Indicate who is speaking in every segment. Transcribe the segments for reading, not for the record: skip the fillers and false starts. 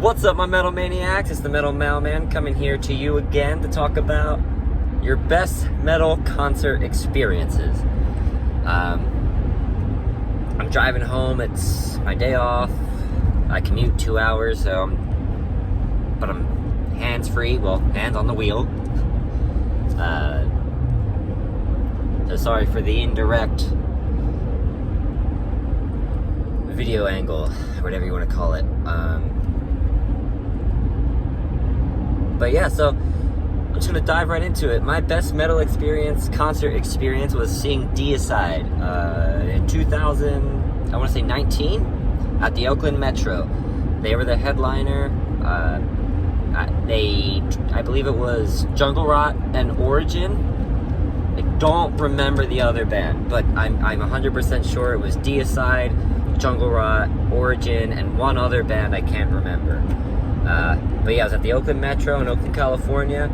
Speaker 1: What's up, my metal maniacs? It's the Metal Mailman coming here to you again to talk about your best metal concert experiences. I'm driving home. It's my day off. I commute 2 hours, but I'm hands-free. Well, hands on the wheel. So sorry for the indirect video angle, or whatever you want to call it. But yeah, so I'm just gonna dive right into it. My best metal concert experience was seeing Deicide in 2019 at the Oakland Metro. They were the headliner. I believe it was Jungle Rot and Origin. I don't remember the other band, but I'm 100% sure it was Deicide, Jungle Rot, Origin, and one other band I can't remember. But yeah, I was at the Oakland Metro in Oakland, California.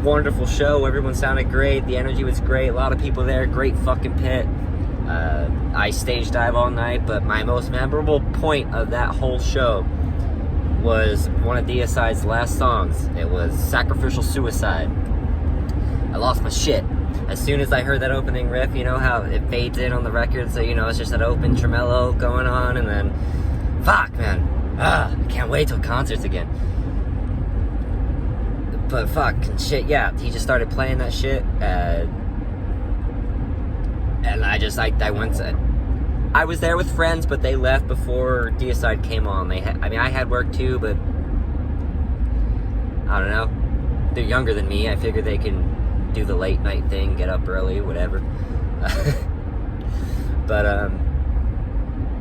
Speaker 1: Wonderful show. Everyone sounded great. The energy was great. A lot of people there. Great fucking pit. I stage dive all night, but my most memorable point of that whole show was one of Deicide's last songs. It was Sacrificial Suicide. I lost my shit. As soon as I heard that opening riff, you know how it fades in on the record, so you know it's just that open tremolo going on, and then, fuck, man. I can't wait till concerts again. But fuck, shit, yeah, he just started playing that shit, and I went to, I was there with friends, but they left before Deicide came on. I had work too, but I don't know. They're younger than me. I figure they can do the late night thing, get up early, whatever. But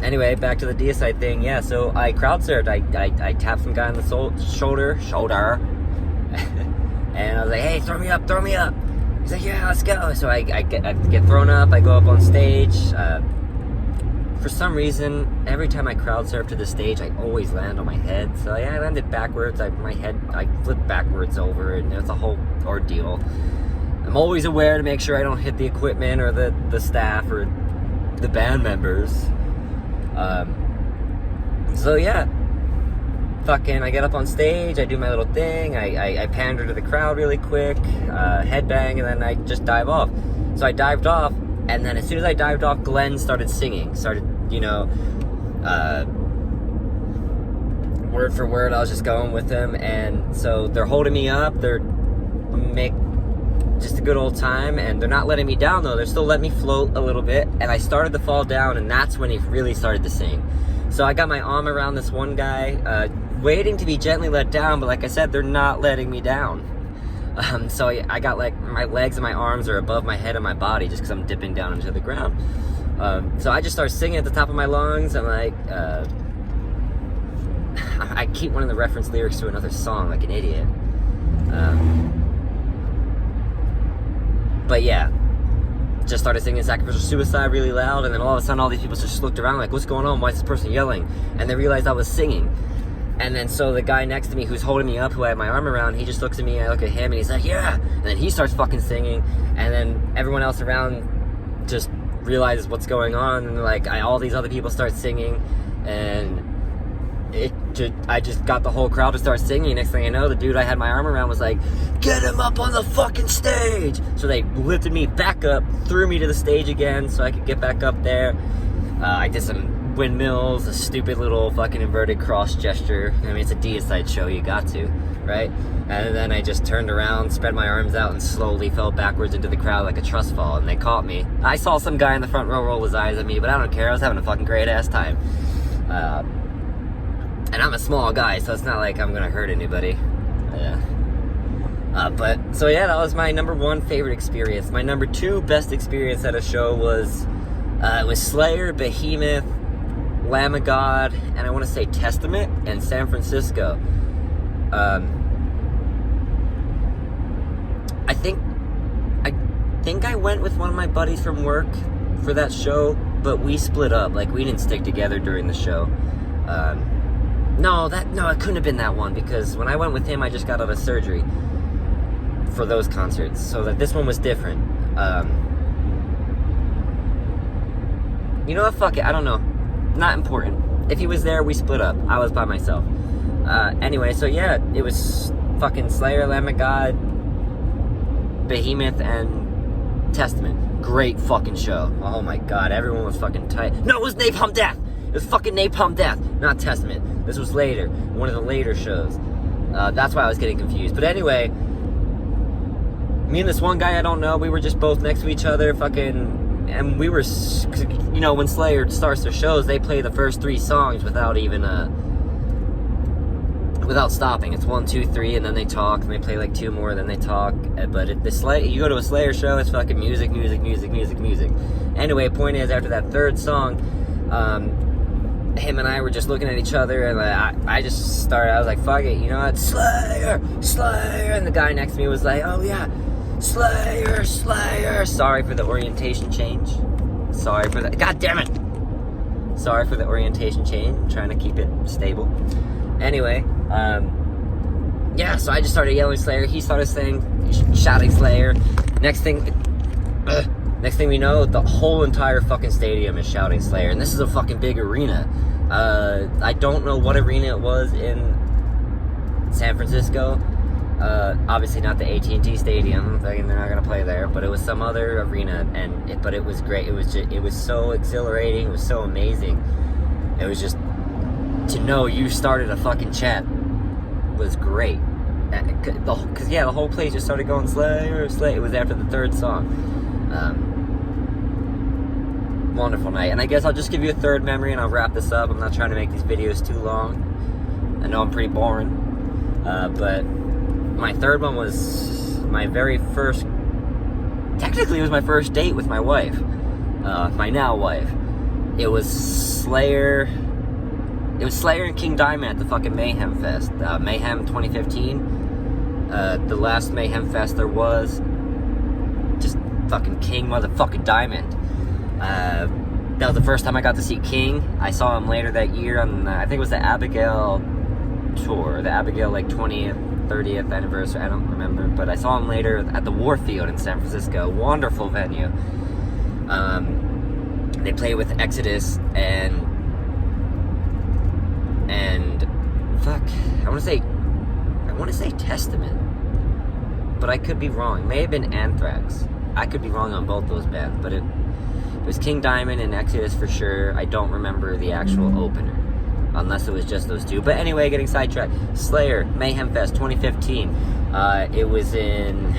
Speaker 1: anyway, back to the Deicide thing. Yeah, so I crowd surfed. I tapped some guy on the shoulder, and I was like, "Hey, throw me up!" He's like, "Yeah, let's go." So I get thrown up. I go up on stage. For some reason, every time I crowd surf to the stage, I always land on my head. So yeah, I landed backwards. I flipped backwards over, and it's a whole ordeal. I'm always aware to make sure I don't hit the equipment or the staff or the band members. So yeah, fucking, I get up on stage, I do my little thing, I pander to the crowd really quick, headbang, and then I just dive off. So I dived off, and then as soon as I dived off, Glenn started singing, word for word, I was just going with him, and so they're holding me up, they're make just a good old time, and they're not letting me down though, they're still letting me float a little bit, and I started to fall down, and that's when he really started to sing. So I got my arm around this one guy, waiting to be gently let down, but like I said, they're not letting me down. So I got like, my legs and my arms are above my head and my body just because I'm dipping down into the ground. So I just started singing at the top of my lungs. I'm like, I keep wanting to reference lyrics to another song like an idiot. But yeah, just started singing Sacrificial Suicide really loud, and then all of a sudden all these people just looked around like, what's going on? Why is this person yelling? And they realized I was singing. And then so the guy next to me who's holding me up, who I have my arm around, he just looks at me, I look at him, and he's like, yeah! And then he starts fucking singing, and then everyone else around just realizes what's going on, and like, all these other people start singing, and I just got the whole crowd to start singing. Next thing I know, the dude I had my arm around was like, get him up on the fucking stage! So they lifted me back up, threw me to the stage again so I could get back up there. I did some windmills, a stupid little fucking inverted cross gesture. I mean, it's a Deicide show, you got to, right? And then I just turned around, spread my arms out, and slowly fell backwards into the crowd like a trust fall, and they caught me. I saw some guy in the front row roll his eyes at me, but I don't care, I was having a fucking great ass time. And I'm a small guy, so it's not like I'm gonna hurt anybody. Yeah. But, so yeah, that was my number one favorite experience. My number two best experience at a show was Slayer, Behemoth, Lamb of God, and I want to say Testament in San Francisco. I think I went with one of my buddies from work for that show, but we split up. Like, we didn't stick together during the show. No, it couldn't have been that one, because when I went with him, I just got out of surgery for those concerts, so that this one was different. You know what, fuck it, I don't know. Not important. If he was there, we split up. I was by myself. Anyway, so yeah, it was fucking Slayer, Lamb of God, Behemoth, and Testament. Great fucking show. Oh my god, everyone was fucking tight. No, it was Napalm Death! It was fucking Napalm Death, not Testament. This was later, one of the later shows. That's why I was getting confused. But anyway, me and this one guy I don't know, we were just both next to each other, fucking, and we were, you know, when Slayer starts their shows, they play the first 3 songs without even, without stopping. It's 1, 2, 3, and then they talk, and they play like 2 more, then they talk. But you go to a Slayer show, it's fucking music, music, music, music, music. Anyway, point is, after that 3rd song, him and I were just looking at each other, and I just started, I was like, fuck it, you know what, Slayer, Slayer, and the guy next to me was like, oh yeah, Slayer, Slayer. Sorry for the orientation change. Sorry for that, god damn it. Sorry for the orientation change, I'm trying to keep it stable. Anyway, yeah, so I just started yelling Slayer, he started shouting Slayer. Next thing we know, the whole entire fucking stadium is shouting Slayer, and this is a fucking big arena. I don't know what arena it was in San Francisco. Obviously not the AT&T Stadium, they're not gonna play there, but it was some other arena, but it was great. It was so exhilarating, it was so amazing. It was just, to know you started a fucking chant was great. Because yeah, the whole place just started going Slayer, Slayer. It was after the 3rd song. Wonderful night. And I guess I'll just give you a 3rd memory and I'll wrap this up. I'm not trying to make these videos too long. I know I'm pretty boring. But my 3rd one was my very first, technically it was my first date with my wife. My now wife. It was Slayer and King Diamond at the fucking Mayhem Fest. Mayhem 2015. The last Mayhem Fest there was. Just fucking King motherfucking Diamond. That was the first time I got to see King. I saw him later that year on, I think it was the Abigail tour. The Abigail, like, 20th, 30th anniversary. I don't remember. But I saw him later at the Warfield in San Francisco. Wonderful venue. They played with Exodus and fuck, I want to say Testament, but I could be wrong. It may have been Anthrax. I could be wrong on both those bands, but it was King Diamond and Exodus for sure. I don't remember the actual opener, unless it was just those 2. But anyway, getting sidetracked. Slayer, Mayhem Fest 2015. It was in,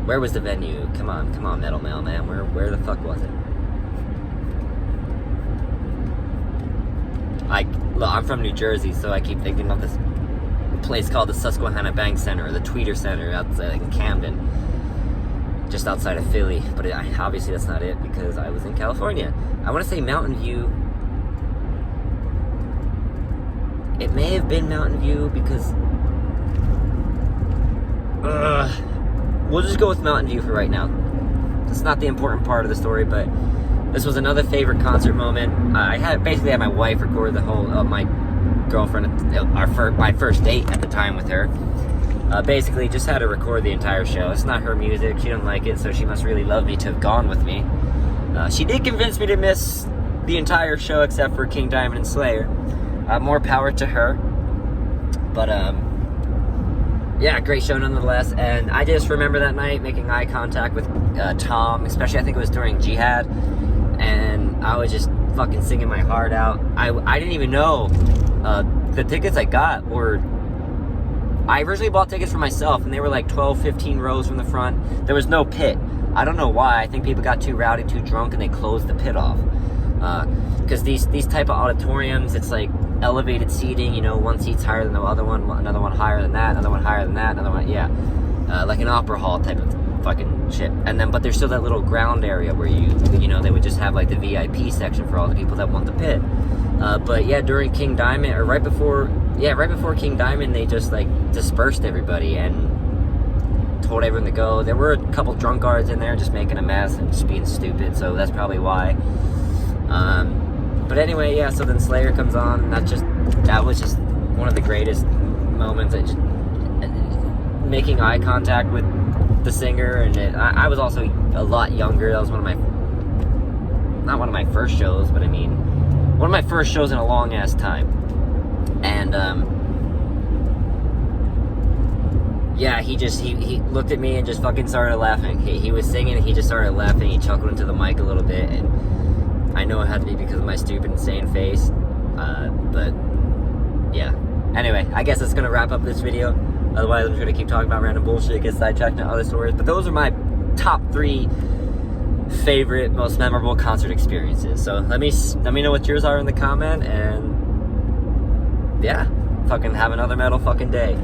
Speaker 1: where was the venue? Come on, Metal Mailman. Where the fuck was it? I'm from New Jersey, so I keep thinking of this place called the Susquehanna Bank Center, or the Tweeter Center, outside in Camden, just outside of Philly. But obviously that's not it, because I was in California. I want to say Mountain View. It may have been Mountain View, because we'll just go with Mountain View for right now. It's not the important part of the story, but this was another favorite concert moment. I had my wife record the whole, my girlfriend, my first date at the time with her. Basically just had to record the entire show. It's not her music, she didn't like it, so she must really love me to have gone with me. She did convince me to miss the entire show except for King Diamond and Slayer. More power to her. But yeah, great show nonetheless. And I just remember that night making eye contact with Tom, especially I think it was during Jihad. And I was just fucking singing my heart out. I didn't even know the tickets I got were, I originally bought tickets for myself, and they were like 12, 15 rows from the front. There was no pit. I don't know why. I think people got too rowdy, too drunk, and they closed the pit off. Because these type of auditoriums, it's like elevated seating, you know, one seat's higher than the other one, another one higher than that, another one higher than that, another one, yeah. Like an opera hall type of fucking shit. And then, but there's still that little ground area where you know, they would just have like the VIP section for all the people that want the pit. But yeah, during King Diamond, or right before King Diamond, they just like dispersed everybody and told everyone to go. There were a couple drunkards in there just making a mess and just being stupid, so that's probably why. But anyway, yeah, so then Slayer comes on, and that was just one of the greatest moments. Making eye contact with the singer, and I was also a lot younger. That was not one of my first shows, but I mean, one of my first shows in a long ass time. And yeah, he looked at me and just fucking started laughing. He was singing and he just started laughing. He chuckled into the mic a little bit, and I know it had to be because of my stupid, insane face. But yeah. Anyway, I guess that's gonna wrap up this video. Otherwise, I'm just gonna keep talking about random bullshit, get sidetracked into other stories. But those are my top 3 favorite, most memorable concert experiences. So let me know what yours are in the comment, and yeah, fucking have another metal fucking day.